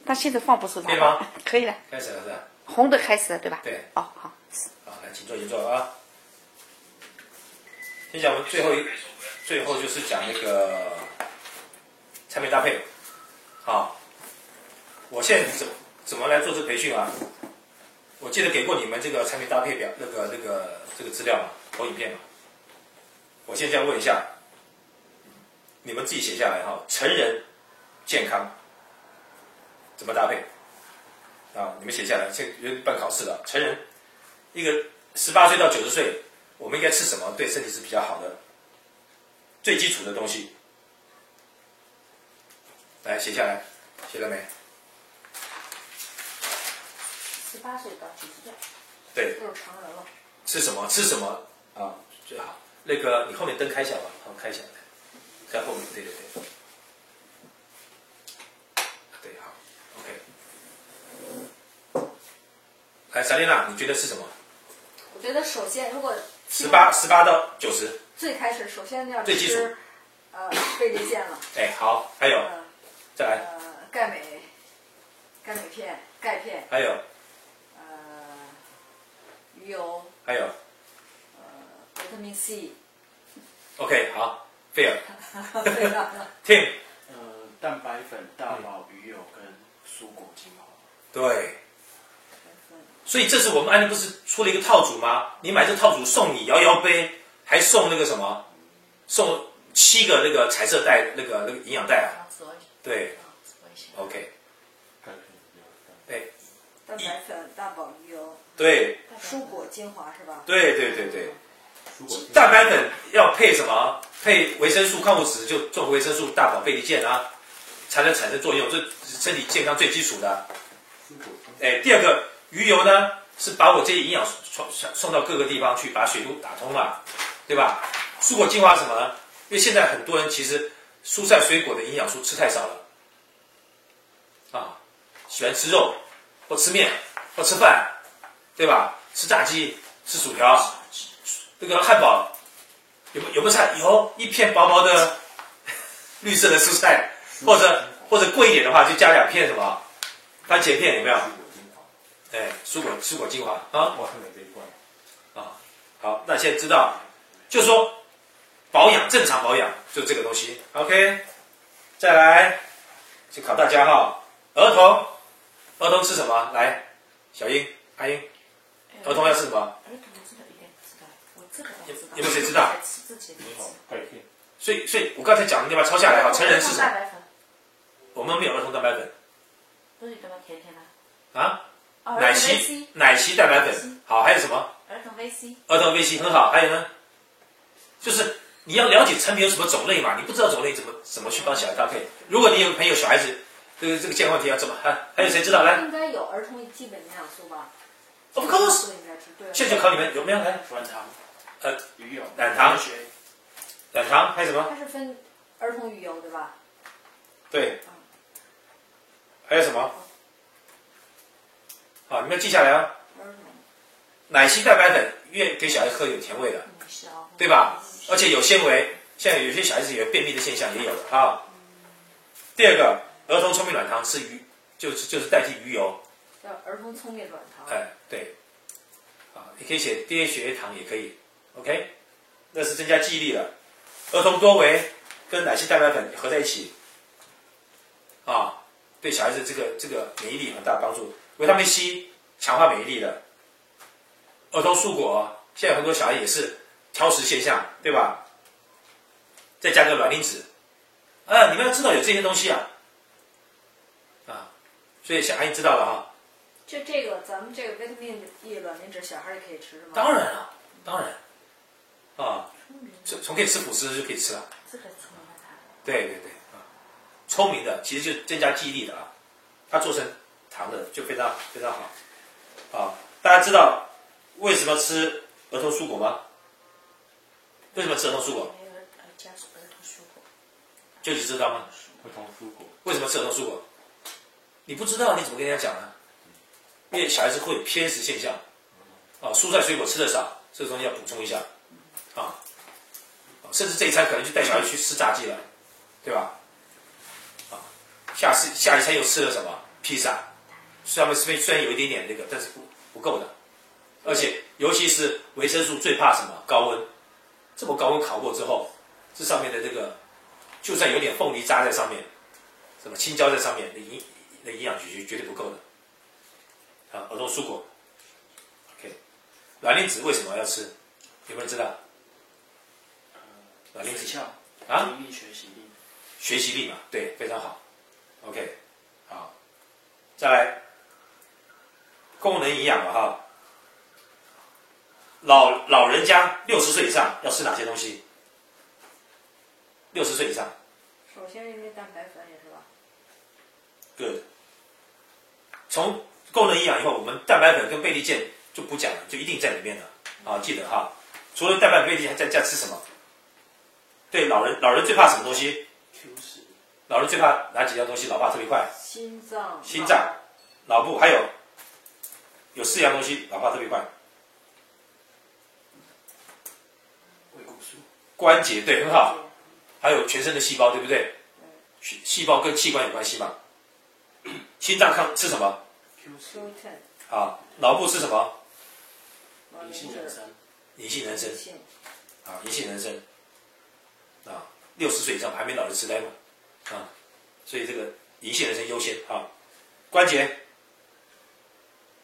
但现在放不出来。可以吗？可以了。开始了是吧？红的开始了，对吧？对。哦，好。好，来，请坐，请坐啊。先讲我们最后就是讲那个产品搭配。好，我现在怎么来做这培训啊？我记得给过你们这个产品搭配表，这个资料嘛，投影片嘛。我现在问一下，你们自己写下来哈，成人健康怎么搭配？啊，你们写下来，现在办考试了。成人一个18岁到90岁，我们应该吃什么对身体是比较好的？最基础的东西，来写下来，写了没？18岁到90岁，对，都是成人了。吃什么？吃什么啊？最好那个你后面灯开小吧，好开小，在后面，对对对，对，好 ，OK。来，萨丽娜，你觉得是什么？我觉得首先，如果18到90，最开始首先要最基础吃贝利健了。哎，好，还有，再来。钙镁片、钙片。还有。鱼油。还有。维他命 C。OK， 好 ，fair。Tim。蛋白粉、大宝鱼油跟蔬果精华。对。所以这次我们安利不是出了一个套组吗？你买这套组送你摇摇杯，还送那个什么，送7个那个彩色袋，那个营养袋啊。对。OK。对。蛋白粉、大宝鱼油。对。蔬果精华是吧？对对对对。蛋白粉要配什么？配维生素、矿物质，就综合维生素、大宝、贝利健啊，才能产生作用，这身体健康最基础的。哎，第二个。鱼油呢，是把我这些营养送到各个地方去，把水路打通了，对吧？蔬果精华什么呢？因为现在很多人其实蔬菜水果的营养素吃太少了，啊，喜欢吃肉，或吃面，或吃饭，对吧？吃炸鸡，吃薯条，这个汉堡有没有菜？有一片薄薄的绿色的蔬菜，或者贵一点的话，就加2片什么番茄片，有没有？哎，蔬果精华啊，我看了这一罐啊，好，那现在知道，就是说保养正常保养就这个东西 ，OK， 再来就考大家哈，儿童吃什么？来，小英、阿英，儿童要吃什么？儿童我知道一点不知道，我这个倒知道。有没有谁知道？吃自己的。钙片。所以我刚才讲的，你把它抄下来哈，成人是什么？蛋白粉。我们没有儿童蛋白粉。不是蛋白甜甜的。啊？奶昔蛋白粉，好，还有什么？儿童 VC。儿童 VC 很好，还有呢？就是你要了解产品有什么种类嘛，你不知道种类怎么去帮小孩搭配？如果你有朋友小孩子这个健康问题要怎么？还有谁知道？来，应该有儿童基本营养素吧 ？Of course。现在就考你们有没有？来，软糖。鱼油。软糖。软糖还有什么？它是分儿童鱼油对吧？对。还有什么？好，你们要记下来啊。奶昔蛋白粉越给小孩喝有甜味的，对吧？而且有纤维，现在有些小孩子有便秘的现象也有的啊。第二个，儿童聪明软糖是就是代替鱼油。叫儿童聪明软糖。哎，对。啊，你可以写低血糖也可以 ，OK， 那是增加记忆力的。儿童多维跟奶昔蛋白粉合在一起，啊，对小孩子这个免疫力很大帮助。维他命 C 强化免疫力的。儿童蔬果，现在很多小孩也是挑食现象，对吧？再加个卵磷脂，你们要知道有这些东西啊，所以小阿姨知道了哈。就这个，咱们这个维他命 E 卵磷脂，小孩也可以吃是吗？当然了，当然，从可以吃辅食就可以吃了。这个聪明的。对对对聪明的其实就增加记忆力的啊，它做成糖的就非常非常好大家知道为什么吃儿童蔬果吗？为什么吃儿童蔬果？加儿童蔬果。就你知道吗？儿童蔬果。为什么吃儿童蔬果？你不知道你怎么跟人家讲呢？因为小孩子会有偏食现象，蔬菜水果吃的少，这个东西要补充一下，甚至这一餐可能就带小孩去吃炸鸡了，对吧？下一餐又吃了什么？披萨，上面虽然有一点点那个，但是不够的。而且尤其是维生素最怕什么？高温。这么高温烤过之后，这上面的这个，就算有点凤梨渣在上面，什么青椒在上面，那营养绝对不够的。啊，儿童蔬果。OK， 卵磷脂为什么要吃？有没有人知道？卵磷脂啊，记忆力、学习力，学习力嘛，对，非常好。OK， 好，再来，功能营养了哈。老人家60岁以上要吃哪些东西？60岁以上。首先因为蛋白粉也是吧。Good。从功能营养以后，我们蛋白粉跟贝利健就不讲了，就一定在里面了。啊，记得哈。除了蛋白粉、贝利健，还再吃什么？对，老人最怕什么东西 ？Q10。老人最怕哪几样东西老化特别快？心脏、脑部，还有4样东西老化特别快。维骨素。关节，对，很好。还有全身的细胞，对不对？细胞跟器官有关系嘛？心脏吃什么？ Q10。啊，脑部吃什么？隐性人参。隐性人参。啊，隐性人参。啊，60岁以上还没老人痴呆嘛？啊，所以这个隐性人参优先啊。关节。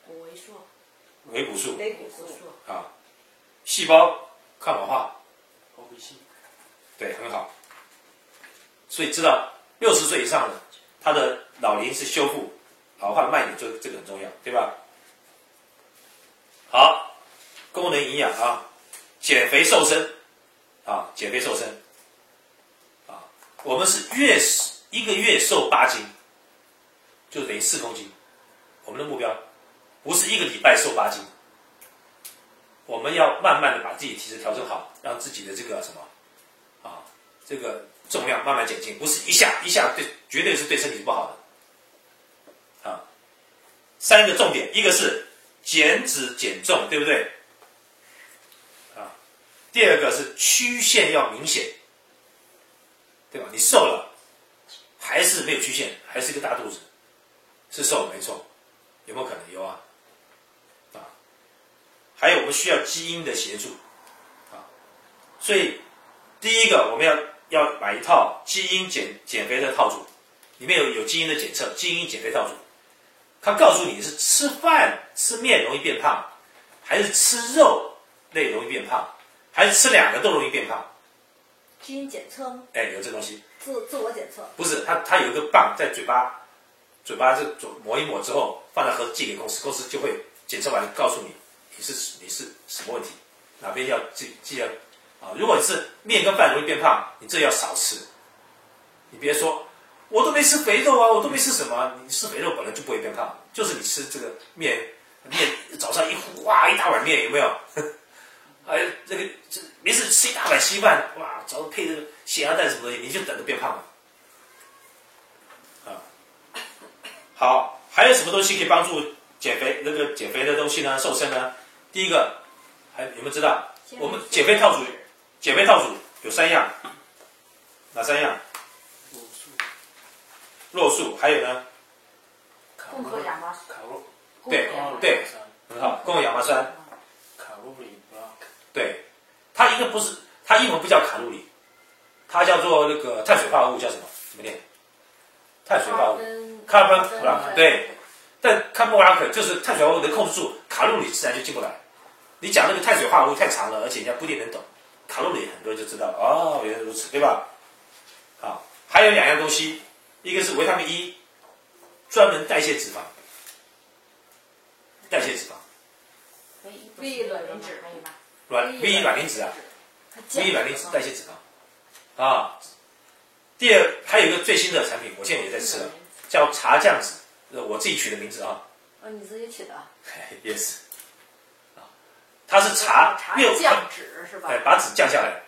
谷维素。维骨素。维骨素。啊，细胞抗老化。OPC。对，很好。所以知道60岁以上的，他的老龄是修复老化的慢点，这个很重要，对吧？好，功能营养啊，减肥瘦身啊，减肥瘦身啊，我们是一个月瘦8斤，就等于4公斤。我们的目标不是1个礼拜瘦8斤，我们要慢慢的把自己体质调整好，让自己的这个什么啊，这个重量慢慢减轻，不是一下绝对是对身体不好的。啊，3个重点，一个是减脂减重，对不对？啊，第二个是曲线要明显，对吧？你瘦了，还是没有曲线，还是一个大肚子，是瘦了没错，有没有可能？有啊。啊，还有我们需要基因的协助，啊，所以第一个我们要买一套基因减肥的套组，里面有基因的检测，基因减肥套组，它告诉你是吃饭吃面容易变胖，还是吃肉类容易变胖，还是吃2个都容易变胖。基因检测吗？哎，有这东西。自我检测。不是，它有一个棒在嘴巴这抹一抹之后，放在盒子寄给公司，公司就会检测完告诉你你是什么问题，哪边要记得。啊，如果你是面跟饭容易变胖，你这要少吃。你别说，我都没吃肥肉啊，我都没吃什么。你吃肥肉本来就不会变胖，就是你吃这个面早上一大碗面有没有？哎，没事吃一大碗稀饭，哇，早上配这个咸鸭蛋什么东西，你就等着变胖了。啊，好，还有什么东西可以帮助减肥的东西呢？瘦身呢？第一个，有没有知道？我们减肥套组有3样，哪3样？肉素，还有呢？共和亚麻卡路。对，很好，共和亚麻酸。卡路里 block。对，它应该不是，它英文不叫卡路里，它叫做那个碳水化合物，叫什么？怎么念？碳水化合物 ，carbon block。对，但 carbon block 就是碳水化合物能控制住，卡路里自然就进不来。你讲那个碳水化合物太长了，而且人家不一定能懂。卡路里很多人就知道了，哦，原来如此，对吧？好，还有2样东西，一个是维他命 E， 专门代谢脂肪。V 卵磷脂可以吗？V 卵磷脂啊 ，V 卵磷脂代谢脂肪。啊，第二还有一个最新的产品，我现在也在吃了，叫茶酱脂，我自己取的名字啊。你自己取的？Yes。它是茶降脂是吧？把脂降下来。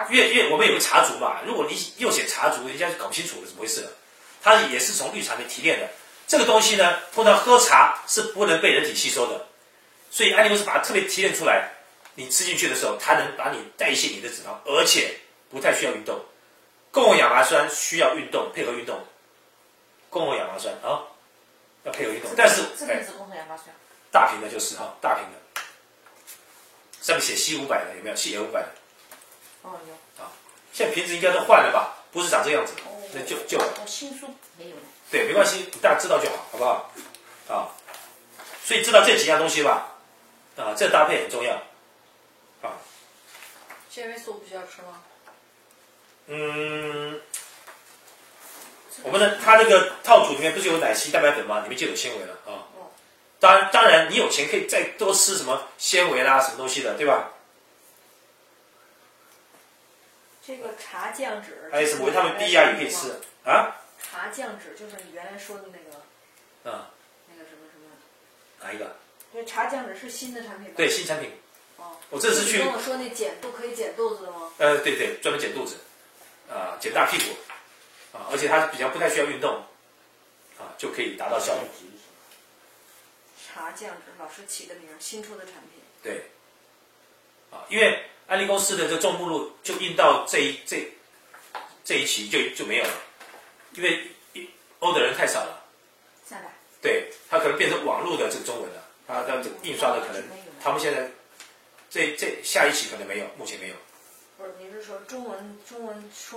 越我们有个茶族嘛，如果你又写茶族，人家就搞不清楚了怎么回事了。它也是从绿茶里面提炼的。这个东西呢，通常喝茶是不能被人体吸收的，所以安利公司把它特别提炼出来。你吃进去的时候，它能把你代谢你的脂肪，而且不太需要运动。共和亚麻酸需要运动，配合运动。共和亚麻酸啊，要配合运动。但是这个是综合氧化酸。大瓶的就是哈，大瓶的，上面写硒500的有没有？硒也500的。哦，有。啊，现在瓶子应该都换了吧？不是长这样子，那旧了。新书没有了。对，没关系，大家知道就好，好不好？啊，所以知道这几样东西吧，啊，这搭配很重要，啊，纤维素不需要吃吗？我们的它那个套组里面不是有奶昔蛋白粉吗？里面就有纤维了啊。当然，你有钱可以再多吃什么纤维啦，什么东西的，对吧？这个茶酱脂，还有什么维他命 B 啊，也可以吃啊。茶酱脂就是你原来说的那个，那个什么什么，哪一个？对，茶酱脂是新的产品吗？对，新产品。哦，我这次去。你跟我说那可以减肚子的吗？对，专门减肚子，减大屁股，而且它比较不太需要运动，就可以达到效果。茶酱脂，老师起的名，新出的产品。对，因为安利公司的这重目录就印到这一期就没有了，因为欧的人太少了。下来。对，它可能变成网络的这个中文了，它这印刷的可能，他们现在这下一期可能没有，目前没有。不是，你是说中文说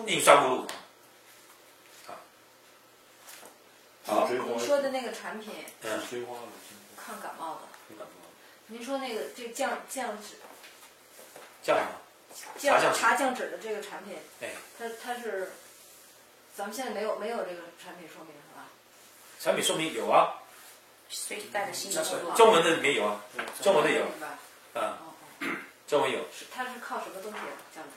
明印刷目录？好。您说的那个产品，抗感冒的。您说那个这酱脂。酱茶酱脂的这个产品，哎，它是，咱们现在没有这个产品说明是吧？产品说明有啊，所以带的新的中文的里面有啊，中文的有，中文有。它是靠什么东西酱脂？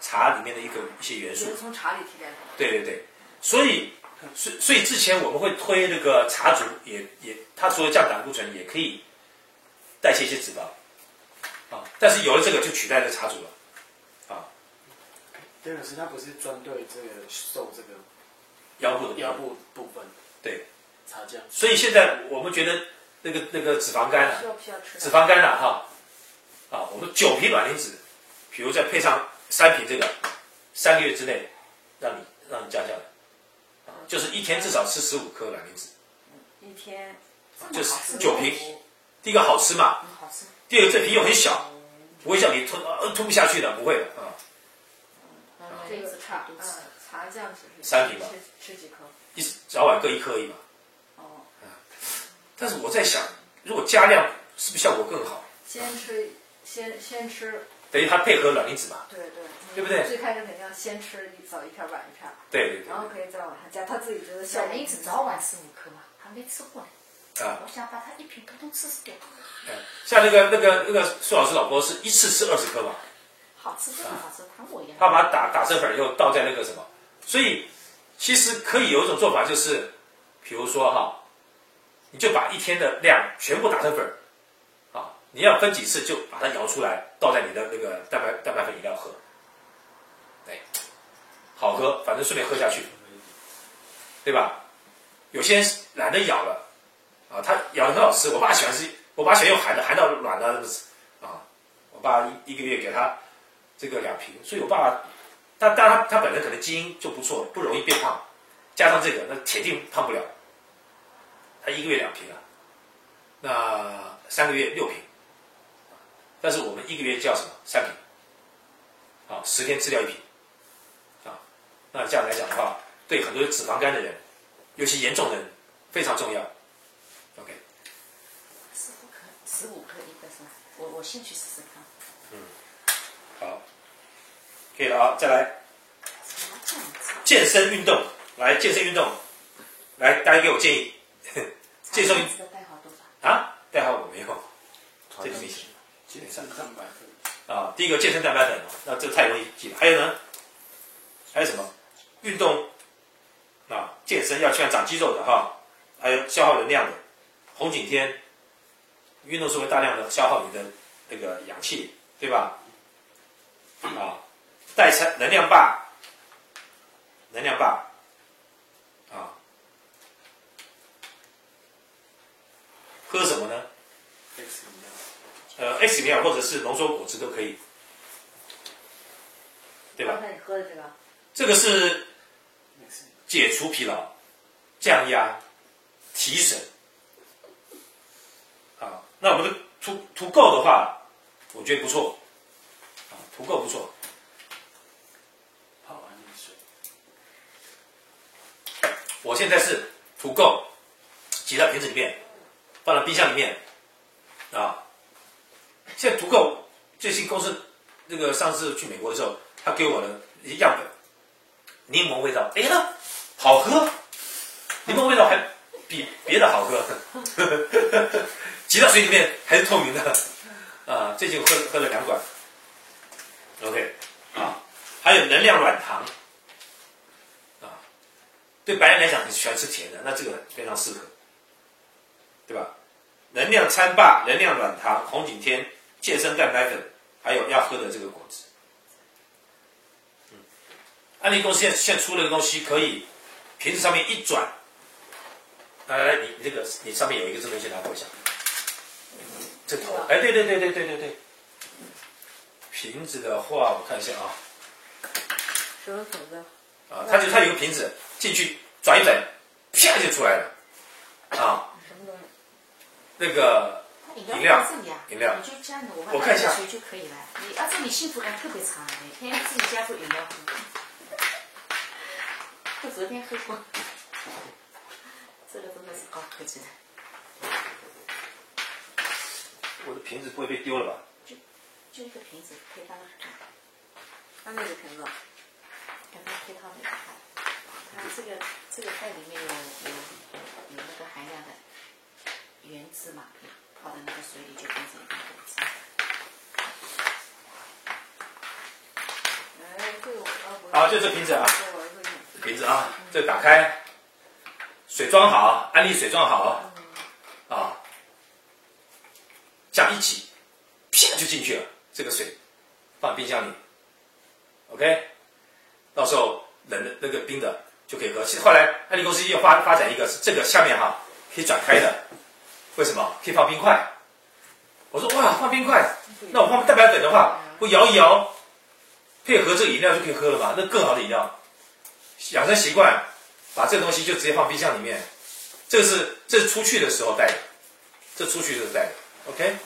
茶里面的一些元素。也是从茶里提炼的。对，所以之前我们会推那个茶组，它除了降胆固醇，也可以代谢一些脂肪。但是有了这个就取代了茶组了，对，可是它不是专对这个瘦这个腰部部分，对，茶酱。所以现在我们觉得那个脂肪肝脂肪肝我们9瓶卵磷脂，比如再配上3瓶这个，3个月之内让你降下来，就是一天至少吃15颗卵磷脂，一天就是9瓶，第一个好吃嘛，好吃。第二个这瓶又很小，不会像你吞不下去的，不会的啊。这个茶酱脂3瓶吧，吃几颗？早晚各1颗而已嘛。但是我在想，如果加量，是不是效果更好？先吃，等于它配合卵磷脂嘛。对不对？最开始肯定要先吃早一片晚一片。对。然后可以再往上加，他自己觉得效果。卵磷脂早晚15颗嘛，还没吃过呢。我想把它一瓶统统吃掉。像那个苏老师老婆是一次吃20颗嘛。好吃，真的好吃，糖果一样。他把它打成粉以后倒在那个什么，所以其实可以有一种做法，就是比如说你就把一天的量全部打成粉你要分几次就把它摇出来，倒在你的那个蛋白粉饮料喝，好喝，反正顺便喝下去，对吧？有些人懒得咬了他咬的很好吃，我爸喜欢用含的，含到软的我爸一个月给他这个2瓶，所以我爸爸他本人可能基因就不错，不容易变胖，加上这个那铁定胖不了。他1个月2瓶那3个月6瓶，但是我们1个月叫什么3瓶，10天吃掉1瓶那这样来讲的话，对很多脂肪肝的人，尤其严重的人非常重要。OK。15颗一个是吧？我先去试试看。好，可以了再来。健身运动，来健身运动，来大家给我建议。健身的代号多少？代号我没有，这个没写。健身蛋白粉第一个健身蛋白粉，那这太容易记了。还有呢？还有什么？运动健身要这样长肌肉的还有消耗能量的。红景天，运动是会大量的消耗你的那个氧气，对吧？代餐能量霸喝什么呢？X 饮料或者是浓缩果汁都可以，对吧？刚才你喝的这个，这个是解除疲劳、降压、提神，那我们的涂垢的话，我觉得不错，啊，涂垢不错。泡安利水。我现在是涂垢，挤到瓶子里面，放到冰箱里面，啊。现在涂垢，最新公司这个上次去美国的时候，他给我的一些样本，柠檬味道，哎呀，好喝，柠檬味道还比别的好喝，挤到水里面还是透明的，啊，最近喝了2管 ，OK， 啊，还有能量软糖，啊，对白人来讲很喜欢吃甜的，那这个非常适合，对吧？能量餐霸、能量软糖、红景天、健身蛋白粉，还有要喝的这个果汁。安利公司现在出了个东西，可以瓶子上面一转，来，你这个你上面有一个这东西拿过一下，这头，哎，对，瓶子的话，我看一下啊，什么瓶子？啊，它有个瓶子进去转一转，啪就出来了，啊，什么东西？那个饮料，饮料，你就这样的，我看一下水就可以了。你幸福感特别长，每天自己加入饮料喝。我昨天喝过，这个真的是高科技的。我的瓶子不会被丢了吧？就一个瓶子配套的，它那个瓶子，跟它配套的它这个袋里面有那个含量的原汁嘛，泡到那个水里就变成一个果汁。哎，这个我好，就这瓶子啊，瓶子啊，这个打开，水装好，安利水装好，啊，这样一挤，啪就进去了，这个水放冰箱里 ，OK， 到时候冷的那个冰的就可以喝。后来安利公司又发展一个是这个下面哈可以转开的，为什么？可以放冰块。我说哇，放冰块，那我放蛋白粉的话，我摇一摇，配合这个饮料就可以喝了吧？那更好的饮料。养成习惯，把这个东西就直接放冰箱里面。这是出去的时候带的，这出去的时候带的 ，OK。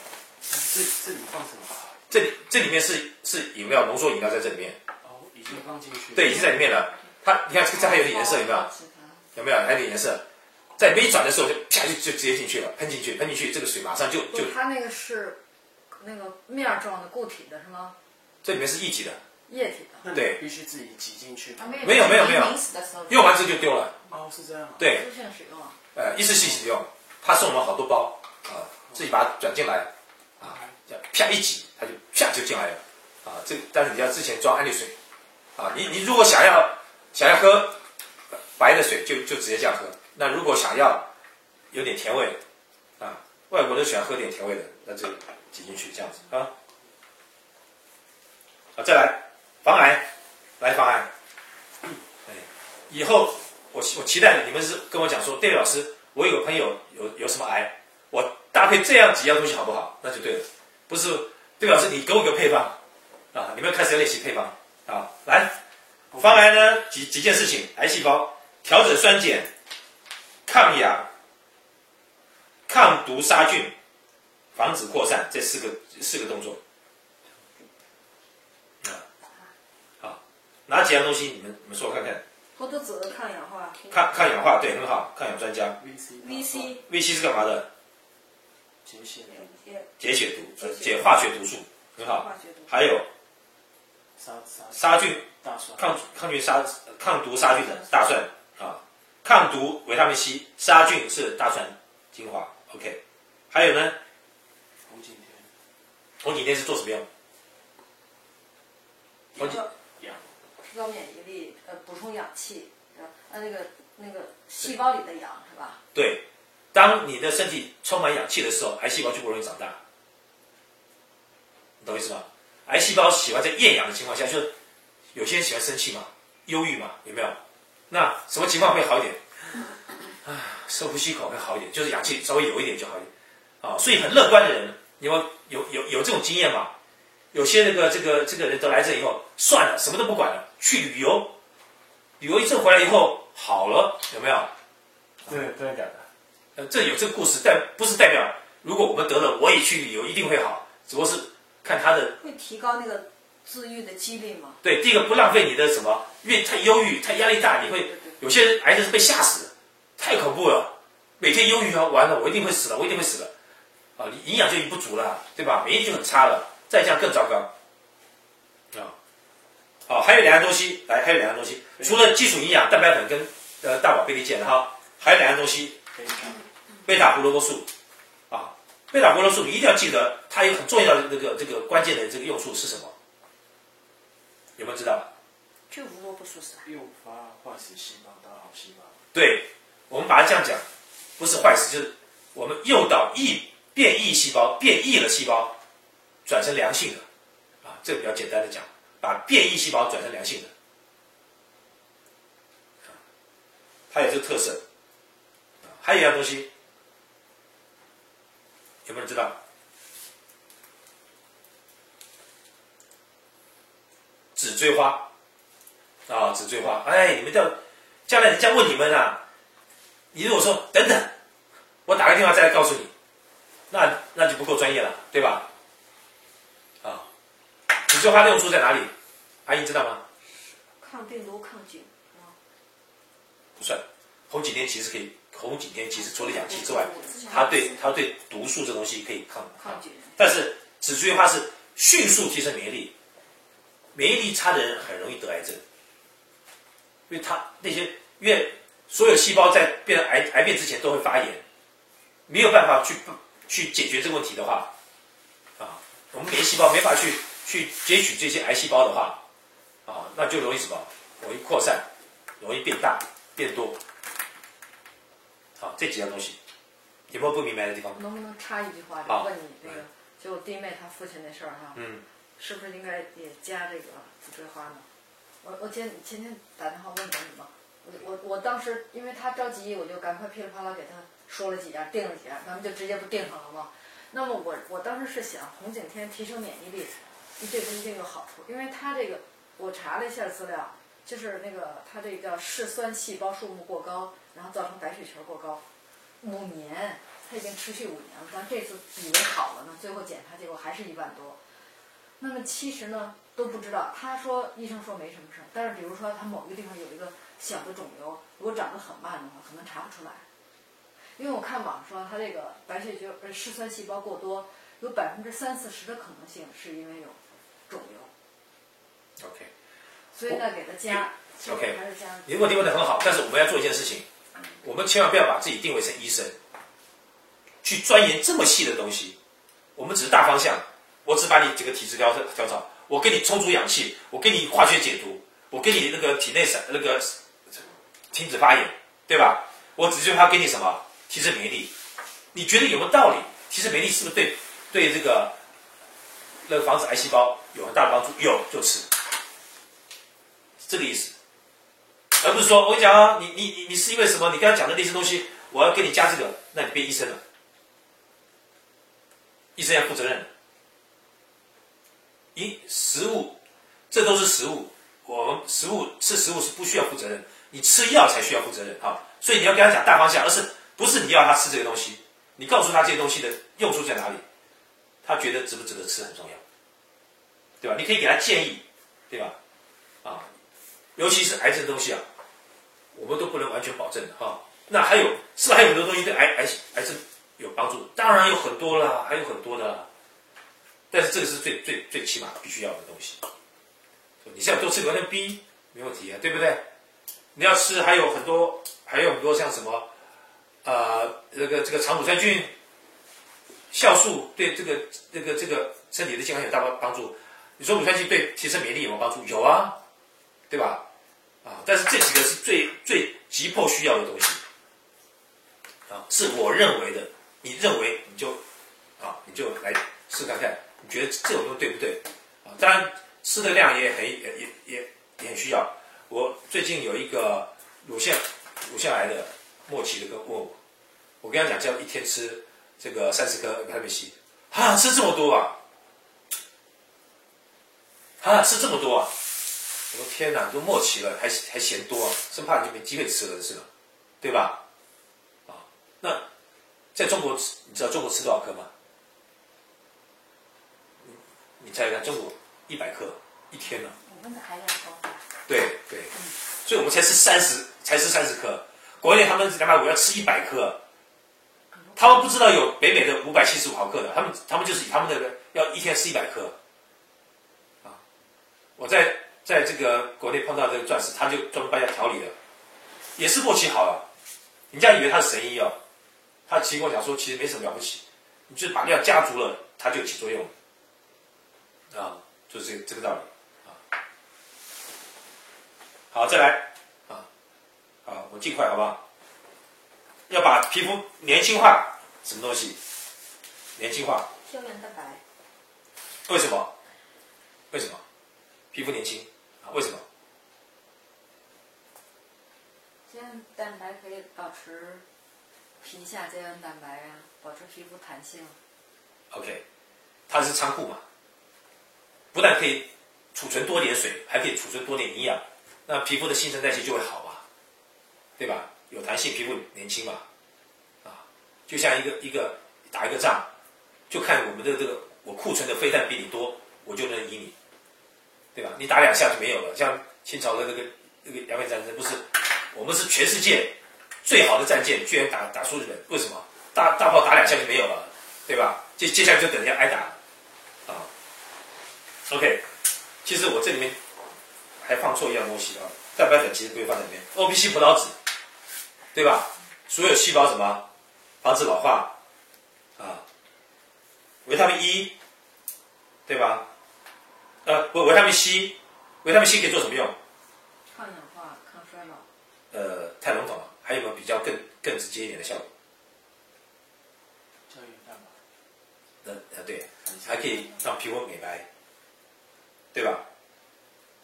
这里放什么？这里面是饮料，浓缩饮料在这里面。哦，已经放进去。对，已经在里面了。它你看这还有点颜色，有没有？有没有？还有点颜色。在没转的时候就啪就直接进去了，喷进去，这个水马上就。它那个是那个面状的固体的是吗？这里面是液体的。液体的。对，必须自己挤进去。没有，用完之后就丢了。哦，是这样。对。一次性使用啊。一次性使用，他送我们好多包啊，自己把它转进来啊，这样啪一挤，它就啪就进来了啊。但是你要之前装安利水啊，你如果想要喝白的水就直接这样喝。那如果想要有点甜味啊，外国人喜欢喝点甜味的，那就挤进去这样子啊。好，再来防癌，防癌。以后我期待你们是跟我讲说，戴老师，我有个朋友有什么癌，我搭配这样几样东西好不好？那就对了。不是戴老师，你给我个配方啊，你们开始要练习配方啊。来，防癌呢几件事情：癌细胞调整酸碱、抗氧、抗毒杀菌、防止扩散，这四个动作。好，哪几样东西你们说看看？葡萄籽的抗氧化。抗氧化，对，很好，抗氧专家。VC 是干嘛的？解血毒，解化学毒素，很好。还有杀菌，抗毒杀菌的大蒜啊，抗毒维他命 C， 杀菌是大蒜精华 ，OK。还有呢？红景天是做什么用？提高免疫力，补充氧气，那个细胞里的氧是吧？对，当你的身体充满氧气的时候，癌细胞就不容易长大。你懂意思吗？癌细胞喜欢在厌氧的情况下，就是有些人喜欢生气嘛，忧郁嘛，有没有？那什么情况会好一点？深呼吸口会好一点，就是氧气稍微有一点就好一点。啊，所以很乐观的人，你们有这种经验吗？有些这个人得癌症以后，算了，什么都不管了，去旅游一阵回来以后好了，有没有？真的假的？这有这个故事，但不是代表如果我们得了，我也去旅游一定会好，只不过是看他的会提高那个自愈的几率吗？对，第一个不浪费你的什么，因为太忧郁、太压力大，你会有些人癌症是被吓死的，太恐怖了，每天忧郁啊，完了我一定会死了，我一定会死了，啊，你营养就已经不足了，对吧？免疫力就很差了，再这样更糟糕，啊，好，还有两样东西，来，还有两样东西，除了基础营养蛋白粉跟大宝贝利健哈，还有两样东西，贝塔胡萝卜素，啊，贝塔胡萝卜素你一定要记得，它有很重要的这个关键的这个用处是什么？有没有知道？这胡萝卜素是啥？诱发坏死细胞到好细胞。对，我们把它这样讲，不是坏死，就是我们诱导变异细胞变异了细胞转成良性的，啊，这个比较简单的讲，把变异细胞转成良性的，它有这个特色。还有一样东西，有没有人知道？紫锥花，啊，紫锥花，哎，你们将来人家问你们啊，你如果说等等，我打个电话再来告诉你，那就不够专业了，对吧？啊，紫锥花的用处在哪里？阿姨知道吗？抗病毒、抗菌啊。不算，红景天其实可以，红景天其实除了氧气之外，它对毒素这东西可以抗菌，但是紫锥花是迅速提升免疫力。免疫力差的人很容易得癌症，因为因为所有细胞在变成癌变之前都会发炎，没有办法去解决这个问题的话，啊，我们免疫细胞没法去截取这些癌细胞的话，啊，那就容易什么？容易扩散，容易变大变多。好，这几样东西有没有不明白的地方？能不能插一句话？就问你那个，就我弟妹她父亲那事儿哈。是不是应该也加这个紫锥花呢？我前天打电话问过你嘛，我当时因为他着急，我就赶快噼里啪啦给他说了几样，定了几样，咱们就直接不定上了吗？那么我当时是想红景天提升免疫力，对他一定有好处，因为他这个我查了一下资料，就是那个他这个叫嗜酸细胞数目过高，然后造成白血球过高，5年，他已经持续5年了，但这次以为好了呢，最后检查结果还是1万多。那么其实呢都不知道，他说医生说没什么事，但是比如说他某一个地方有一个小的肿瘤，如果长得很慢的话，可能查不出来。因为我看网上他这个白血球嗜酸细胞过多，有30%-40%的可能性是因为有肿瘤。OK。所以呢，给他加。OK。还是加。你的问题问得很好，但是我们要做一件事情，我们千万不要把自己定位成医生，去钻研这么细的东西。我们只是大方向。我只把你几个体质调查，我给你充足氧气，我给你化学解毒，我给你那个体内停止发炎，对吧？我只是要给你什么提升免疫力，你觉得有没有道理？提升免疫力是不是对这个防止癌细胞有很大的帮助？有就吃，是这个意思，而不是说我跟你讲啊，你是因为什么？你刚才讲的那些东西，我要给你加这个，那你变医生了，医生要负责任的。食物，这都是食物。我们吃食物是不需要负责任，你吃药才需要负责任啊。所以你要跟他讲大方向，不是你要他吃这个东西，你告诉他这些东西的用处在哪里，他觉得值不值得吃很重要，对吧？你可以给他建议，对吧？啊，尤其是癌症的东西啊，我们都不能完全保证的哈。那还有很多东西对癌症有帮助？当然有很多啦，还有很多的啦。但是这个是最起码必须要的东西。你现在多吃维他命 B 没问题啊，对不对？你要吃还有很多像什么这个肠乳酸菌、酵素对这个身体的健康有大帮助。你说乳酸菌对提升免疫力有没有帮助？有啊，对吧？啊，但是这几个是最急迫需要的东西啊，是我认为的。你认为你就来试看看。你觉得这种东西对不对？啊，当然吃的量也很需要。我最近有一个乳腺癌的末期的跟问我跟他讲，叫一天吃这个30颗维他命 C， 吃这么多吃这么多啊！我说天哪，都末期了还嫌多，生怕你就没机会吃了是吧？对吧？啊，那在中国吃，你知道中国吃多少克吗？你猜猜看，中国100克一天呢？我们的含量高。对对，所以我们才吃30克，国内他们250要吃100克，他们不知道有北美的575毫克的，他们就是以他们的要一天吃100克，啊，我在这个国内碰到这个钻石，他就专门帮人家调理的，也是默契好了，人家以为他是神医哦，他其实跟我讲说，其实没什么了不起，你就把料加足了，它就起作用了，啊，就是这个道理。好，再来啊，好，我尽快好不好？要把皮肤年轻化，什么东西？年轻化？胶原蛋白。为什么？为什么？皮肤年轻啊？为什么？胶原蛋白可以保持皮下胶原蛋白啊，保持皮肤弹性。OK， 它是仓库嘛，不但可以储存多点水，还可以储存多点营养。那皮肤的新陈代谢就会好嘛，对吧？有弹性，皮肤年轻嘛，啊，就像一个打一个仗，就看我们的我库存的飞弹比你多，我就能赢你，对吧？你打2下就没有了。像清朝的那个鸦片战争，不是我们是全世界最好的战舰，居然打输日本，为什么？大炮打2下就没有了，对吧？接下来就等人家挨打，啊 ，OK， 其实我这里面还放错一样东西啊，蛋白粉其实不会放在里面 ，OPC 葡萄籽，对吧？所有细胞什么防止老化啊，维他命 E， 对吧？维他命 C， 维他命 C 可以做什么用？抗氧化、抗衰老。太笼统了，还有没有比较更直接一点的效果？胶原蛋白。对，还可以让皮肤美白，对吧？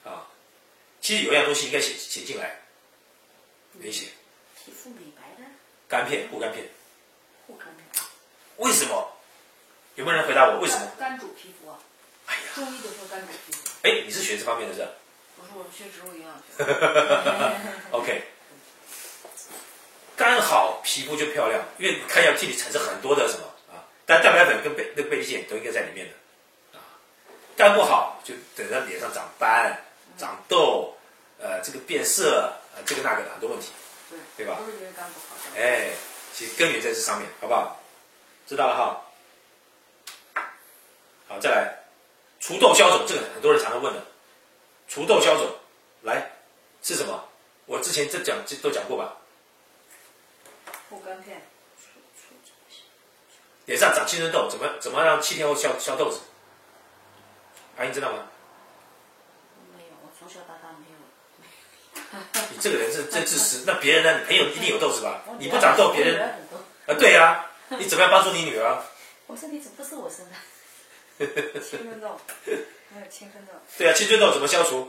啊。其实有一样东西应该写进来，没写。皮肤美白的干片，护肝片。护肝片。为什么？有没有人回答我为什么？肝主皮肤啊。哎呀，中医都说肝主皮肤。哎，你是学这方面的是吧？不是，我学植物营养学。OK。肝好，皮肤就漂亮，因为看要替你产生很多的什么啊？但蛋白粉跟贝利健都应该在里面的啊。肝不好，就等着脸上长斑、长痘。这个变色，这个那个的很多问题，对吧？都是因为肝不好。哎，其实根源在这上面，好不好？知道了哈。好，再来，除痘消肿，这个很多人常常问的，除痘消肿，来是什么？我之前都讲过吧？护肝片。脸上长青春痘，怎么让7天后消痘子？阿英知道吗？没有，我从小到大没有。你这个人是真自私。那别人呢？你朋友一定有痘是吧？你不长痘，别人对呀，你怎么样帮助你女儿？我身体怎么不是我生的？青春痘，还有青春痘。对啊，青春痘怎么消除？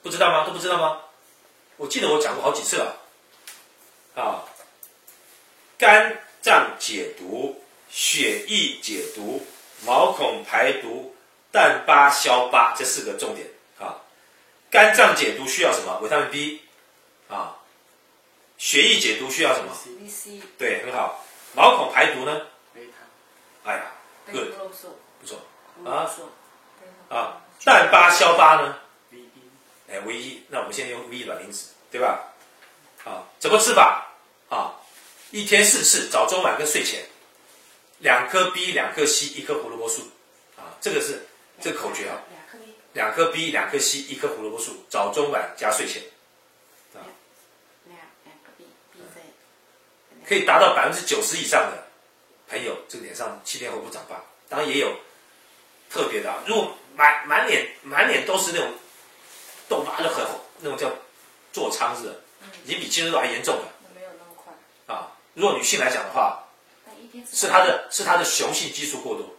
不知道吗？都不知道吗？我记得我讲过好几次了。啊，肝脏解毒、血液解毒、毛孔排毒、淡疤消疤，这4个重点啊。肝脏解毒需要什么？维他命 B 啊。血液解毒需要什么 ？VC。对，很好。毛孔排毒呢？贝塔。哎呀 ，good， 不错啊。淡疤消疤呢？哎，唯一，那我们先用 V 卵磷脂，对吧？啊，怎么吃法？啊，一天4次，早中晚跟睡前，2颗 B， 2颗 C， 1颗胡萝卜素，啊，这个是这个口诀啊。2颗 B， 2颗 C， 1颗胡萝卜素，早中晚加睡前，啊，可以达到90%以上的朋友，这个脸上7天后不长疤。当然也有特别的啊，如果满脸都是那种痘疤的很那种叫痤疮似的，已经比青春痘还严重了。没有那么快。啊，如果女性来讲的话，是她的雄性激素过多，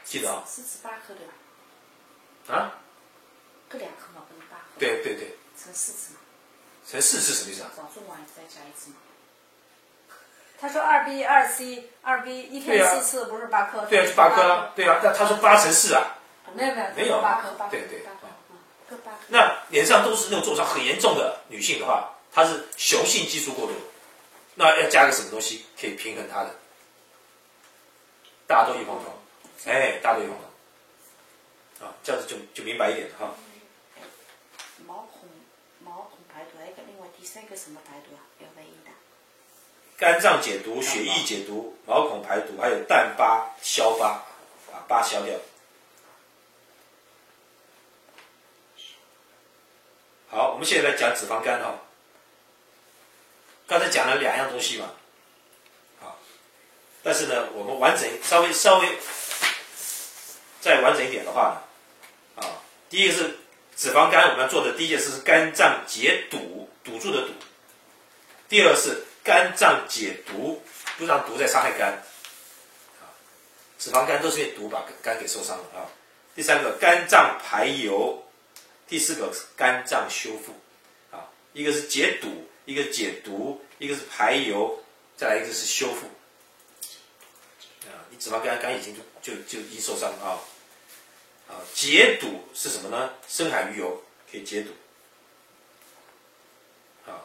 记得啊。是吃8颗的。啊？各2颗嘛，不是8颗。对对对。乘4次嘛。乘4次什么意思啊？早中晚再加1次嘛。他说2B 2C2B 一天4次不是8颗？对啊，是8颗啊，对啊，但他说8乘4啊。没有8颗，对对。各8颗。那脸上都是那种痤疮很严重的女性的话，她是雄性激素过多，那要加个什么东西可以平衡它的？大豆异黄酮，哎，大豆异黄酮，啊，这样子就明白一点了哈。毛孔排毒，还有另外第三个什么排毒啊？要回应的。肝脏解毒、血液解毒、毛孔排毒，还有淡疤消疤，把疤消掉。好，我们现在来讲脂肪肝哈。刚才讲了2样东西嘛，好，但是呢，我们稍微再完整一点的话呢，啊，第一个是脂肪肝，我们要做的第一件事是肝脏解毒，堵住的堵；第二是肝脏解毒，不让毒再伤害肝。啊，脂肪肝都是因为毒把肝给受伤了啊。第三个肝脏排油，第四个肝脏修复。啊，一个是解毒，一个解毒，一个是排油，再来一个是修复。啊，你脂肪肝已经就已经受伤了啊。啊，解毒是什么呢？深海鱼油可以解毒。啊，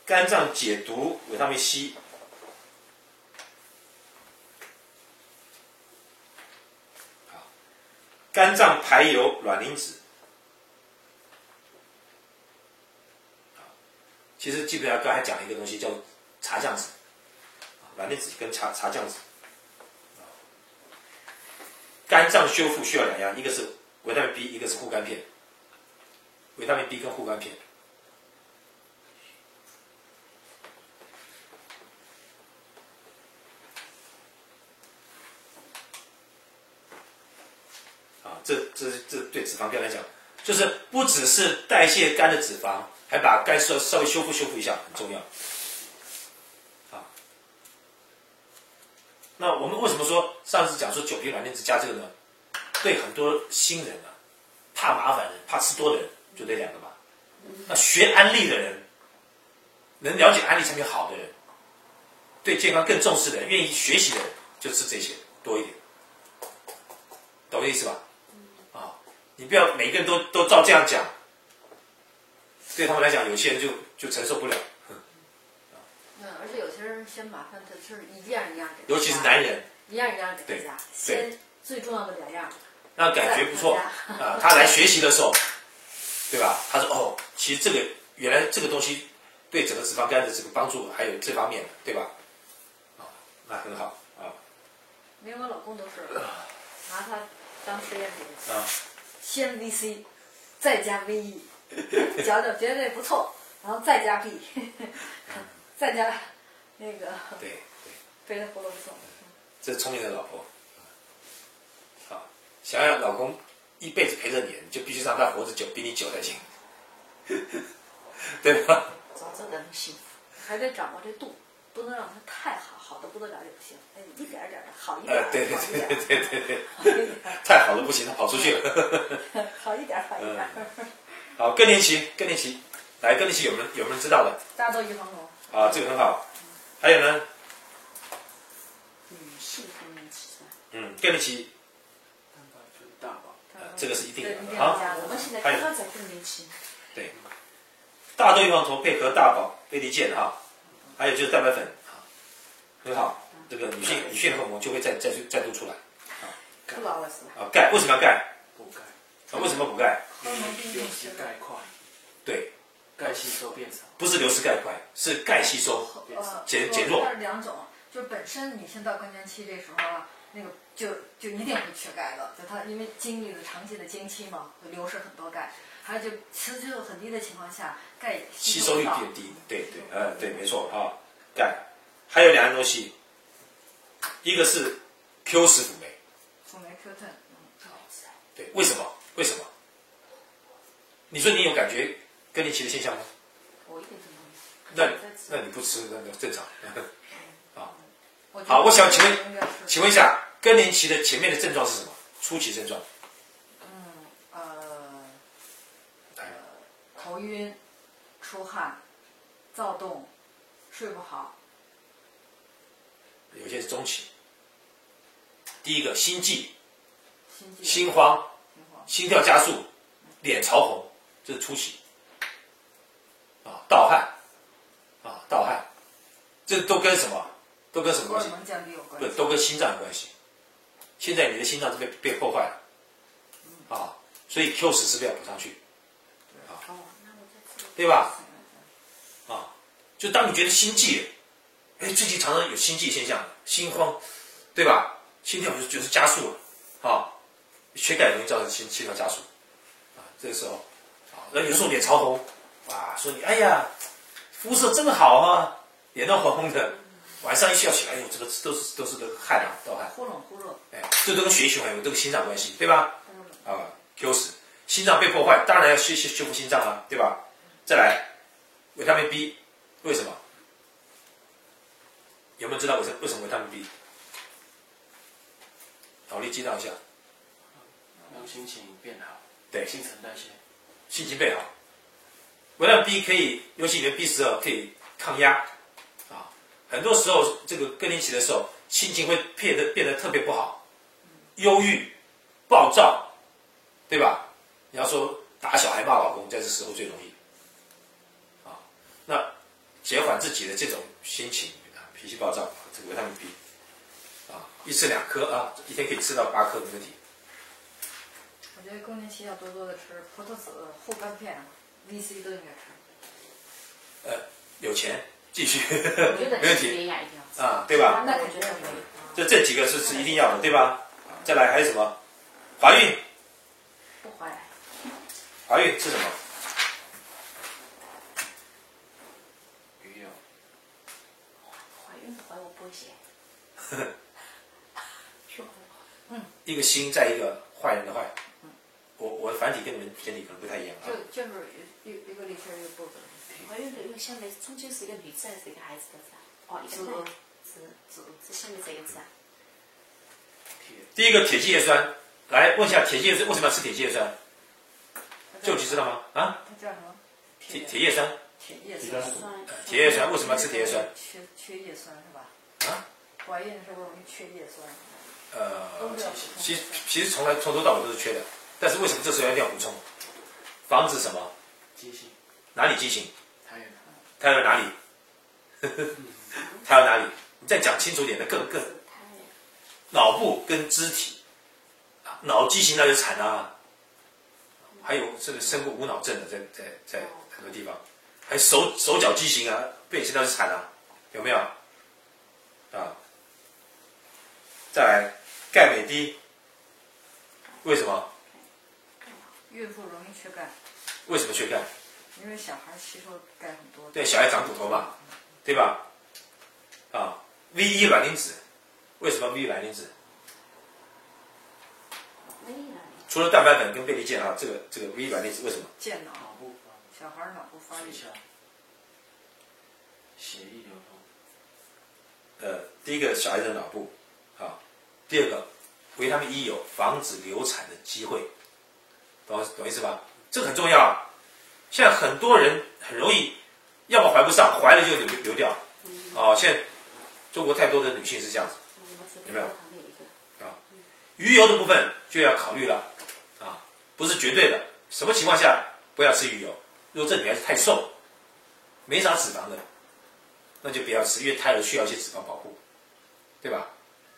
肝脏解毒，维他命 C。好，肝脏排油，卵磷脂。其实基本上刚才讲了一个东西叫茶酱子。卵磷脂跟茶酱子，肝脏修复需要2样，一个是维他命 B， 一个是护肝片。维他命 B 跟护肝片。啊，这对脂肪肝来讲，就是不只是代谢肝的脂肪，还把肝稍微修复一下，很重要。那我们为什么说上次讲说9瓶卵磷脂加这个呢？对很多新人啊，怕麻烦人、怕吃多的人，就这2个吧。那学安利的人，能了解安利产品好的人，对健康更重视的人，愿意学习的人，就吃这些多一点，懂我意思吧？啊，你不要每个人都照这样讲，对他们来讲，有些人就承受不了。而且有些人嫌麻烦，他就是一样一样给他加，尤其是男人，一样一样给他加，先最重要的2样，那感觉不错啊。他来学习的时候，对吧？他说哦，其实原来这个东西对整个脂肪肝的这个帮助还有这方面的，对吧？啊，那很好啊。因为我老公都是拿它当实验品啊，先 VC， 再加 VE， 嚼嚼觉得不错，然后再加 B， 再加那个对，贝塔胡萝卜素。这是聪明的老婆。好，想要老公一辈子陪着你，你就必须让他活着久，比你久才行，对吧？早知道很幸福。还得掌握这度，不能让它太好，好的不得了也不行，一点点的好一点，对，太好了不行，他跑出去了。好一点，好一点。好，更年期，来更年期有没有人知道的？大豆异黄酮。啊，这个很好。还有呢？女性更年期是吧？更年期。蛋白粉大宝。这个是一定的。好，我们现在刚刚在更年期。对。大豆异黄酮配合大宝、贝利健哈，还有就是蛋白粉啊，很好。这个女性荷尔蒙就会再度出来。不老了是吧？啊，钙为什么要钙？补钙。为什么补钙？流失钙块。对。钙吸收变少。不是流失钙块，是钙吸收减弱。它是2种，就本身女性到更年期这时候啊，那个就一定会缺钙的，就它因为经历了长期的经期嘛，会流失很多钙，还有就持续很低的情况下，钙吸收率变低。对，没错啊，钙。还有2样东西，一个是 Q10辅酶。辅酶 Q10，对，为什么？你说你有感觉更年期的现象吗？我一点都没有。那你不吃那正常。啊，好，我想请问一下，更年期的前面的症状是什么？初期症状？头晕、出汗、躁动、睡不好。有些是中期。第一个心悸、心慌、心跳加速、脸潮红，这是初期。盗汗，盗汗，这都跟什么？都跟什么关系？荷尔蒙降低有关不，系。都跟心脏有关系。现在你的心脏是被破坏了，所以 Q10是不是要补上去？哦，那我在这里。对吧？就当你觉得心悸，最近常常有心悸现象，心慌，对吧？心跳就是加速了，缺钙容易造成心跳加速，这个时候，那有时候脸潮红，说你哎呀，肤色真好啊，脸都红红的，晚上一觉起来，哎呦，这个都是个汗盗汗，忽冷忽热，这都跟血液循环有这个心脏关系，对吧？Q10，心脏被破坏，当然要修复心脏了，对吧？再来，维他命 B， 为什么？有没有知道为什么维他命 B？ 脑力激荡一下。让心情变好，对，新陈代谢，心情变好。维他命 B 可以，尤其里面 B12可以抗压，很多时候这个更年期的时候，心情会变得特别不好，忧郁、暴躁，对吧？你要说打小孩骂老公，在这时候最容易，那减缓自己的这种心情，脾气暴躁，这个维他命 B，一吃2颗一天可以吃到8颗没问题。我觉得更年期要多多的吃葡萄籽、护肝片、VC 都应该吃。有钱继续，我觉得没问题一定要对吧？那我觉得可以。这几个是一定要的，对吧？再来还有什么？怀孕，不怀。怀孕吃什么？鱼油。怀孕不怀我不会写。一个心在一个坏人的坏。我的繁体跟你们简体可能不太一样就是一个里边一个部分。怀孕的因为下面中间是一个女字还是一个孩子的字一个字下面这个字第一个铁剂叶酸，来问一下铁剂叶酸为什么要吃铁剂叶酸？就你知道吗？它叫什么？铁叶酸。铁叶酸。铁叶酸为什么要吃铁叶酸？缺叶酸是吧？怀孕的时候容易缺叶酸。其实从头到尾都是缺的，但是为什么这时候一定要补充？防止什么？畸形。哪里畸形？胎儿哪里？胎儿哪里？你再讲清楚点的更。脑部跟肢体，脑畸形那就惨了。还有这个生过无脑症的，在很多地方，还手脚畸形变形那就惨了，有没有？再来，钙镁低，为什么？孕妇容易缺钙。为什么缺钙？因为小孩吸收钙很多。对，小孩长骨头嘛，对吧？V1 卵磷脂，为什么 V1 卵磷脂？除了蛋白粉跟贝利健这个 V1 卵磷脂为什么？健脑部，小孩脑部发育。血液流通。第一个小孩子的脑部，第二个维他命 E 有防止流产的机会，懂意思吧？这个很重要。现在很多人很容易，要么怀不上，怀了就流掉。现在中国太多的女性是这样子，有没有？鱼油的部分就要考虑了，不是绝对的。什么情况下不要吃鱼油？如果这女孩子太瘦，没啥脂肪的，那就不要吃，因为胎儿需要一些脂肪保护，对吧？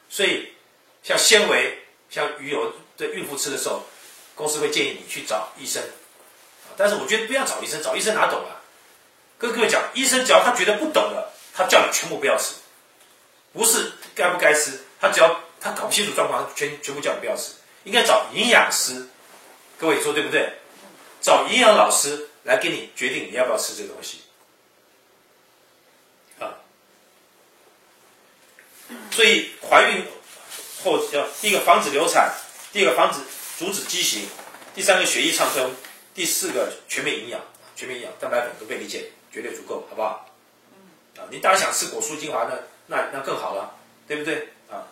所以像纤维、像鱼油，对孕妇吃的时候，公司会建议你去找医生。但是我觉得不要找医生，找医生哪懂啊？跟各位讲，医生只要他觉得不懂的，他叫你全部不要吃，不是该不该吃，他只要他搞不清楚状况，全部叫你不要吃。应该找营养师，各位说对不对？找营养老师来给你决定你要不要吃这个东西。所以怀孕后要第一个防止流产，第二个阻止畸形，第三个血液畅通，第四个全面营养，蛋白粉跟贝利健绝对足够，好不好？你当然想吃果蔬精华，那更好了，对不对？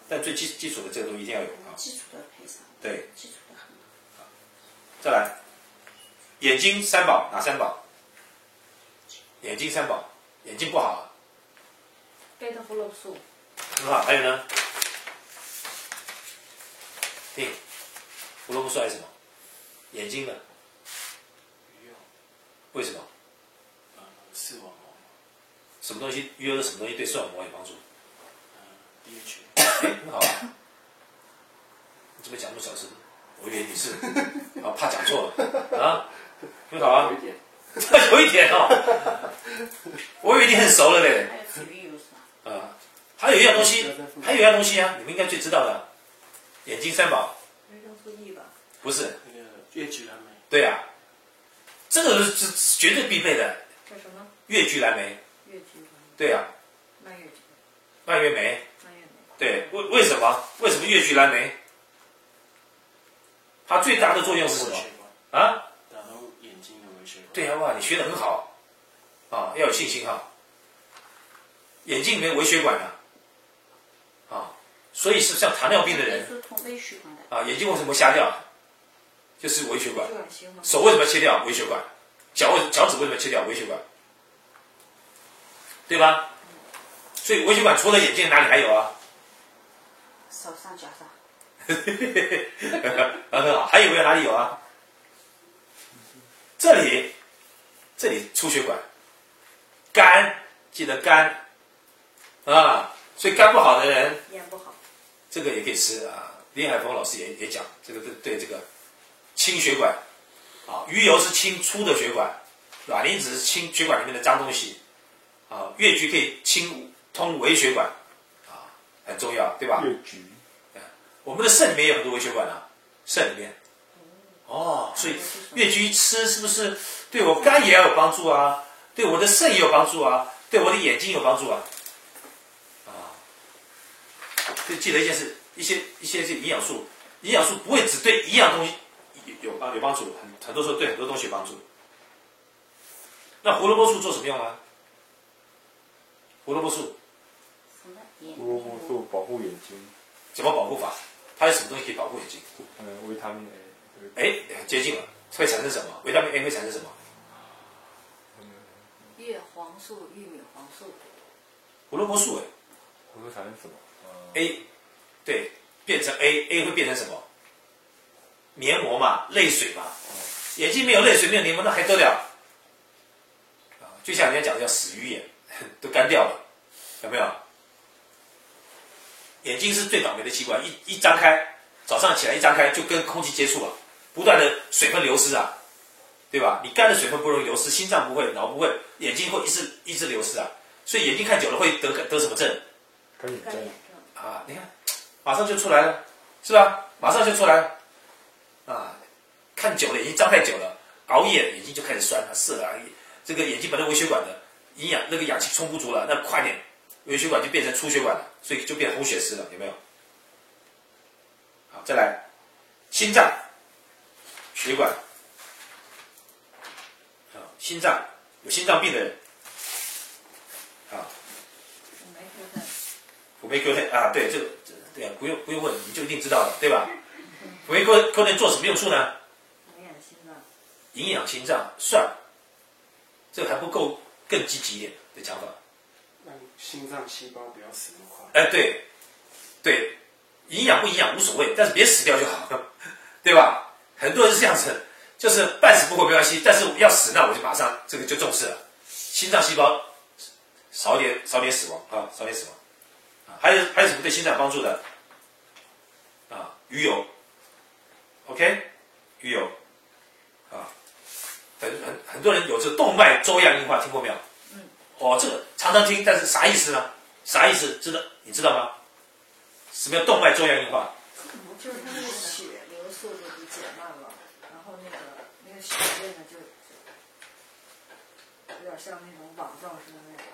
但最基础的这个东西一定要有基础的配上。对。基础的很好。再来，眼睛三宝哪三宝？眼睛三宝，眼睛不好贝塔胡萝卜素。很好，还有呢？胡萝卜素还是什么？眼睛的。鱼油。为什么？视网什么东西？鱼油的什么东西对视网膜有帮助？ DHA。很好啊。你怎么讲那么小声？我以为你是怕讲错了啊。很好啊。有一点。有一点哦。我以为你很熟了嘞。还有紫鱼油是吧？还有一样东西，啊，你们应该最知道的，眼睛三宝。维生素 E 吧？不是。那个越菊蓝莓。对呀、这个是绝对必备的。叫什么？越菊蓝莓。越菊蓝莓。对呀、蔓越菊。蔓越莓。蔓越莓。对，为什么？为什么越菊蓝莓？它最大的作用是什么？啊？打到眼睛的微血管。对呀、哇，你学得很好啊，要有信心哈。眼睛里面微血管所以是像糖尿病的人是通微血管的。眼睛为什么会瞎掉？就是微血管。血管型吗？手为什么要切掉？微血管。脚趾为什么要切掉？微血管。对吧？所以微血管除了眼睛哪里还有啊？手上脚上。很好，还有没有哪里有啊？这里出血管，肝记得肝所以肝不好的人，眼不好。这个也可以吃啊。林海峰老师也讲这个对这个清血管鱼油是清粗的血管，卵磷脂是清血管里面的脏东西越菊可以清通微血管很重要，对吧？越菊。我们的肾里面有很多微血管肾里面。所以越菊吃是不是对我肝也要有帮助啊？对我的肾也有帮助啊？对我的眼睛有帮助啊？就记得一件事，一些这营养素不会只对一样东西有帮助，很多时候对很多东西有帮助。那胡萝卜素做什么用啊？胡萝卜素。胡萝卜素保护眼睛。怎么保护法？它有什么东西可以保护眼睛？维他命 A。很接近了，会产生什么？维他命 A 会产生什么？叶黄素、玉米黄素。胡萝卜素胡萝卜产生什么？A， 对，变成 A 会变成什么？黏膜嘛，泪水嘛。眼睛没有泪水，没有黏膜，那还得了？就像人家讲的叫死鱼眼，都干掉了，有没有？眼睛是最倒霉的器官，一张开，早上起来一张开就跟空气接触了，不断的水分流失对吧？你肝的水分不容易流失，心脏不会，脑不会，眼睛会一直流失所以眼睛看久了会得什么症？干眼症。你看，马上就出来了，是吧？马上就出来了看久了，眼睛张太久了，熬夜眼睛就开始酸涩了。这个眼睛本来微血管的营养那个氧气充不足了，那快点微血管就变成出血管了，所以就变成红血丝了，有没有？好，再来，心脏血管心脏有心脏病的人辅酶 Q10对这个对不用问，你就一定知道了，对吧？辅酶 Q10做什么用处呢？营养心脏算，这个还不够更积极一点的讲法。让心脏细胞不要死那么快。对，营养不营养无所谓，但是别死掉就好，对吧？很多人是这样子，就是半死不活没关系，但是要死那我就马上这个就重视了，心脏细胞少点死亡少点死亡还有什么对心脏有帮助的鱼油 ，OK， 鱼油很多人有这动脉粥样硬化，听过没有？这个常常听，但是啥意思呢？啥意思？你知道吗？什么叫动脉粥样硬化？就是他那个血流速度就减慢了，然后那个血液呢就有点像那种网状似的那种，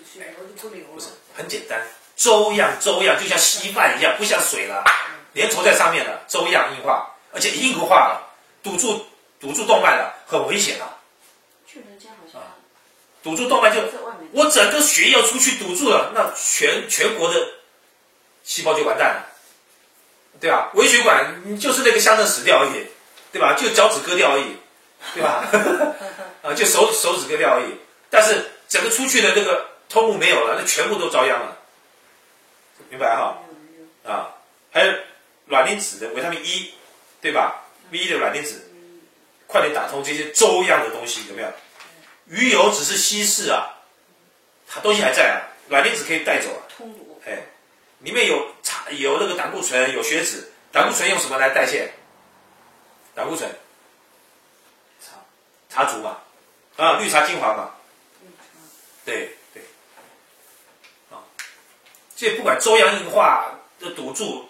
血流就不流了。不是，很简单，粥样就像稀饭一样，不像水了，粘稠在上面了，粥样硬化，而且硬化了，堵住动脉了，很危险了。去人家好像堵住动脉就我整个血液要出去堵住了，那全国的细胞就完蛋了，对吧？微血管你就是那个乡镇死掉而已，对吧？就脚趾割掉而已，对吧？就手指割掉而已，但是整个出去的那个通路没有了，那全部都遭殃了，明白还有卵磷脂的维他命 E， 对吧 ？V 的卵磷脂，快点打通这些粥样的东西，有没有？鱼油只是稀释它东西还在啊，卵磷脂可以带走啊。通毒。哎，里面有那个胆固醇，有血脂，胆固醇用什么来代谢？胆固醇，茶竹嘛，啊，绿茶精华嘛，对对，啊，这不管粥样硬化的堵住，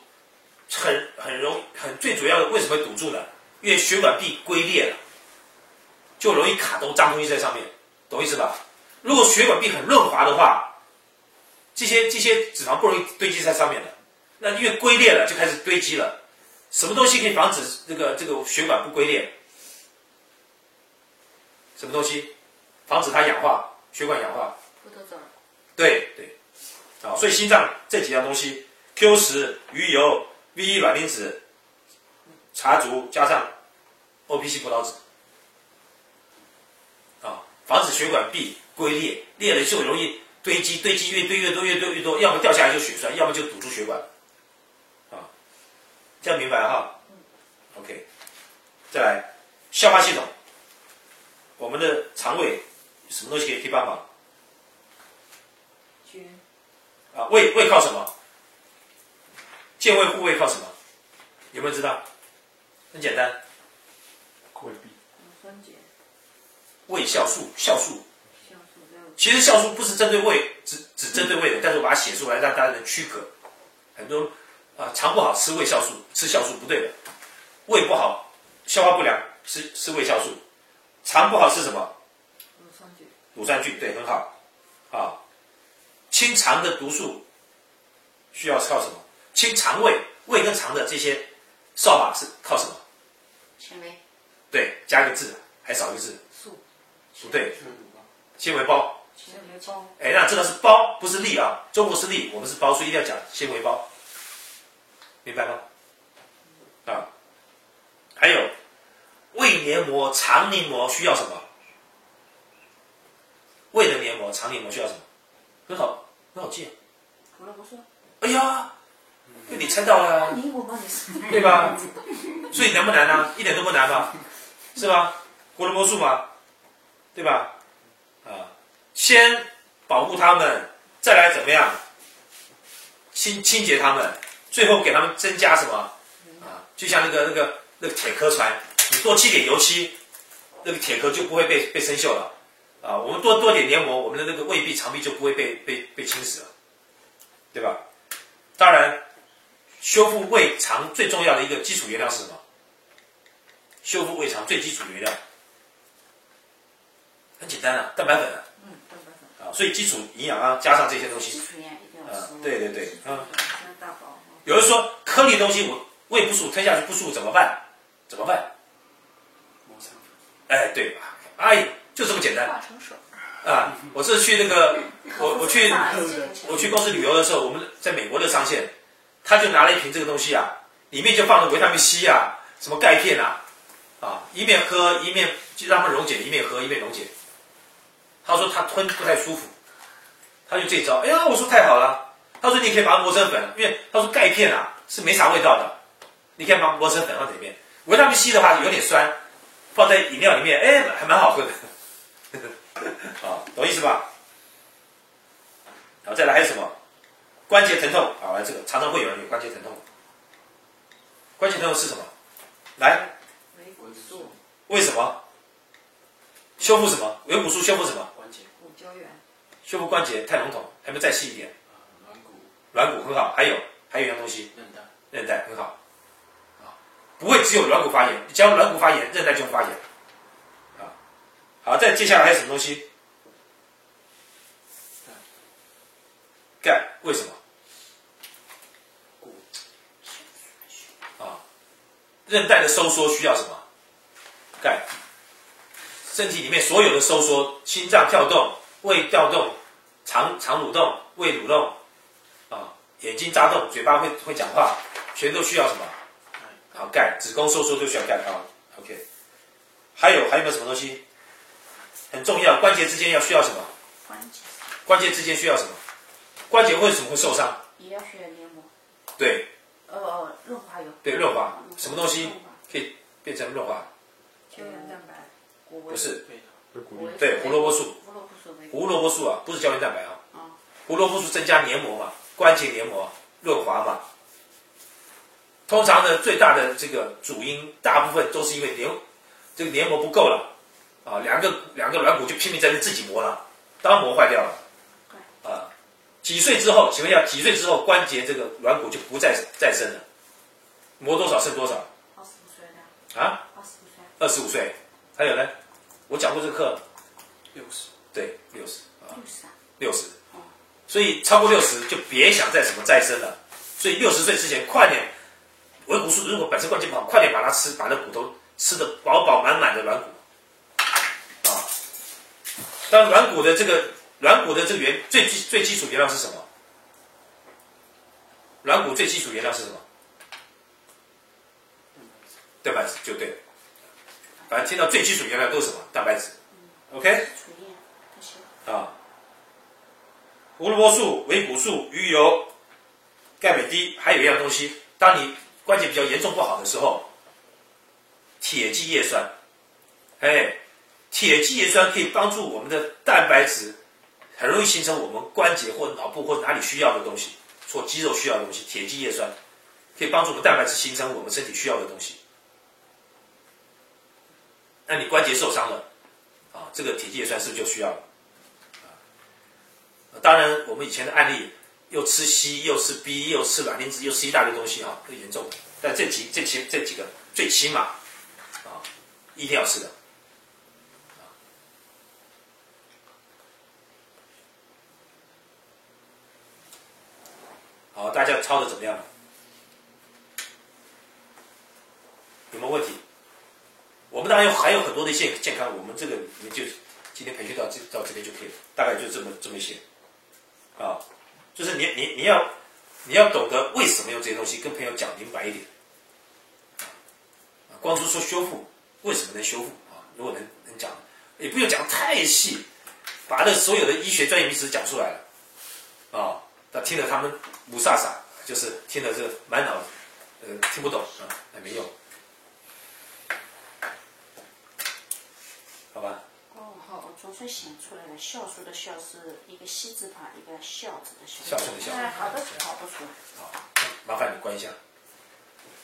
最主要的为什么会堵住呢？因为血管壁龟裂了，就容易卡脏东西在上面，懂意思吧？如果血管壁很润滑的话，这些脂肪不容易堆积在上面的，那因为龟裂了就开始堆积了。什么东西可以防止这个血管不龟裂？什么东西防止它氧化，血管氧化？葡萄籽儿。对对，啊，所以心脏这几样东西 ，Q10、鱼油、V1 卵磷脂、茶竹加上 OPC 葡萄籽，啊，防止血管壁龟裂，裂了就容易堆积越堆越多，要么掉下来就血栓，要么就堵住血管，啊，这样明白了哈？OK， 再来消化系统，我们的肠胃什么东西可以帮忙？菌。啊，胃靠什么？健胃护胃靠什么？有没有知道？很简单，胃壁。酸碱。胃酵素。其实酵素不是针对胃，只针对胃的，但是我把它写出来让大家能区隔。很多肠不好吃胃酵素，吃酵素不对的。胃不好，消化不良吃胃酵素。肠不好吃什么？乳酸菌，对，很好。啊，清肠的毒素需要靠什么？清肠胃，胃跟肠的这些扫把是靠什么？纤维。对，加一个字，还少一个字。素。不对，纤维包。纤维包。哎，那这个是包，不是粒啊。中国是粒，我们是包，所以一定要讲纤维包，明白吗？啊，还有胃黏膜、肠黏膜需要什么？胃的黏膜、肠黏膜需要什么？很好记。胡萝卜素。哎呀，被你猜到了，我帮你对吧？所以难不难呢？一点都不难吧？是吧？胡萝卜素嘛，对吧？啊，先保护它们，再来怎么样？清洁它们，最后给它们增加什么？啊，就像那个铁壳船，你多漆点油漆，那个铁壳就不会被生锈了。啊，我们多点黏膜，我们的那个胃壁、肠壁就不会被侵蚀了，对吧？当然，修复胃肠最重要的一个基础原料是什么？修复胃肠最基础原料很简单啊，蛋白粉啊。蛋白粉。啊，所以基础营养啊，加上这些东西。基础营养一定要吃。对对对，啊。大宝。有人说颗粒东西我胃不舒服，吞下去不舒服怎么办？哎，对吧？哎，就这么简单。化成水。啊，我是去那个，我去公司旅游的时候，我们在美国的上线，他就拿了一瓶这个东西啊，里面就放了维他命 C 啊，什么钙片啊，啊，一面喝一面就让它溶解，一面喝一面溶解。他说他吞不太舒服，他就这招，哎呀，我说太好了。他说你可以把它磨成粉，因为他说钙片啊是没啥味道的，你可以把它磨成粉放在里面。维他命 C 的话有点酸，放在饮料里面，哎，还蛮好喝的。啊，懂意思吧？然后再来还有什么？关节疼痛啊，这个常常会有人有关节疼痛。关节疼痛是什么？来，维骨素。为什么？修复什么？维骨素修复什么？关节。骨胶原。修复关节太笼统，还没再细一点。软骨。软骨很好，还有一样东西。韧带很好。啊，不会只有软骨发炎，只要软骨发炎，韧带就会发炎。好，再接下来还有什么东西？钙，为什么？啊，韧带的收缩需要什么？钙。身体里面所有的收缩，心脏跳动、胃跳动、肠蠕动、胃蠕动，啊，眼睛眨动、嘴巴会讲话，全都需要什么？好，钙。子宫收缩都需要钙啊。OK。还有没有什么东西？很重要，关节之间要需要什么？关节之间需要什么？关节为什么会受伤？也要需要黏膜。对。润滑油。对，润滑。什么东西可以变成润滑？胶原蛋白。不是。会鼓励。对，胡萝卜素。胡萝卜素。胡萝卜素啊，不是胶原蛋白啊。胡萝卜素增加黏膜嘛，关节黏膜润滑嘛。通常呢，最大的这个主因，大部分都是因为这个黏膜不够了啊，两个软骨就拼命在那自己磨了，当磨坏掉了啊。几岁之后，请问一下，几岁之后关节这个软骨就不再生了？磨多少剩多少？ 25岁的。啊25岁。25岁，还有呢？我讲过这个课60，对，60啊60啊。 ，60。所以超过60就别想再什么再生了。所以60岁之前快点，维骨素如果本身关节不好，快点把它吃，把那骨头吃得饱饱满满的软骨啊。当软骨的这个最基础原料是什么？软骨最基础原料是什么？蛋白质就对了。反正听到最基础原料都是什么？蛋白质。OK？ 储液不行。啊，胡萝卜素、维骨素、鱼油、钙镁 D， 还有一样东西，当你关节比较严重不好的时候，铁基叶酸。铁基叶酸可以帮助我们的蛋白质很容易形成我们关节或脑部或哪里需要的东西，或肌肉需要的东西。铁基叶酸可以帮助我们蛋白质形成我们身体需要的东西。那你关节受伤了啊，这个铁基叶酸是不是就需要了？当然，我们以前的案例又吃硒，又吃 B， 又吃卵磷脂，又吃一大堆东西啊，很严重。但这几个最起码啊，一定要吃的。好，大家抄的怎么样？有没有问题？我们当然还有很多的一些健康，我们这个你们就今天培训到这边就可以了，大概就这么一些。啊，就是你要懂得为什么用这些东西，跟朋友讲明白一点。光是说修复，为什么能修复啊？如果能讲，也不用讲太细，把这所有的医学专业名词讲出来了，啊，那听了他们不飒飒，就是听了这满脑听不懂啊，那没用，好吧？好，我总算想出来了，酵素的酵是一个西字旁，一个孝字的孝。孝顺的孝。好的，好不出来。好，麻烦你关一下。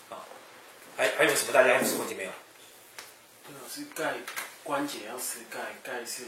啊，还有什么？大家还有什么问题没有？对啊，是钙，关节要吃钙，钙是